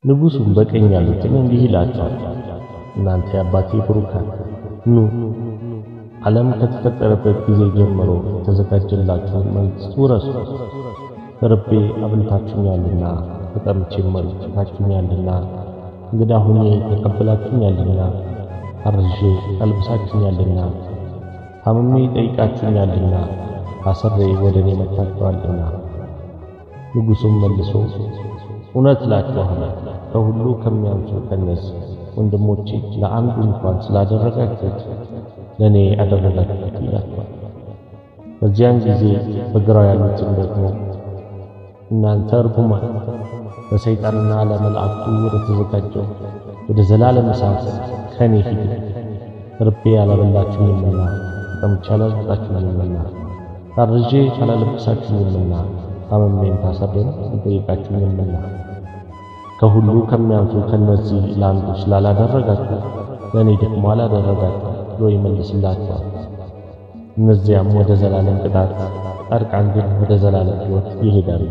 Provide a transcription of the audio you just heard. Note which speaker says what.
Speaker 1: ንጉሡም በቀኝ ያሉትን እንዲህ ይላቸዋል፣ እናንተ የአባቴ ቡሩካን ኑ፣ ዓለም ከተፈጠረበት ጊዜ ጀምሮ የተዘጋጀላችሁን መንግሥት ውረሱ። ተርቤ አብልታችሁኛልና፣ ተጠምቼም መርታችሁኛልና፣ እንግዳ ሆኜ ተቀብላችሁኛልና፣ አርዤ አልብሳችሁኛልና፣ ታምሜ ጠይቃችሁኛልና፣ ታስሬ ወደ እኔ መጥታችኋልና። ንጉሡም መልሶ እውነት እላችኋለሁ ከሁሉ ከሚያንሱ ከእነዚህ ወንድሞቼ ለአንዱ እንኳን ስላደረጋችሁት ለእኔ አደረጋችሁት ይላቸዋል። በዚያን ጊዜ በግራው ያሉትን ደግሞ እናንተ ርጉማን በሰይጣንና ለመላእክቱ ወደ ተዘጋጀው ወደ ዘላለም እሳት ከእኔ ሂዱ፣ ተርቤ አላበላችሁኝምና፣ ተጠምቼ አላጠጣችሁኝምና፣ ታርዤ አላለበሳችሁኝምና፣ ታምሜም ታስሬም አልጠየቃችሁኝምና። ከሁሉ ከሚያንሱ ከእነዚህ ለአንዱ ስላላደረጋችሁ ለእኔ ደግሞ አላደረጋችሁ ብሎ ይመልስላቸዋል። እነዚያም ወደ ዘላለም ቅጣት፣ ጻድቃን ግን ወደ ዘላለም ሕይወት ይሄዳሉ።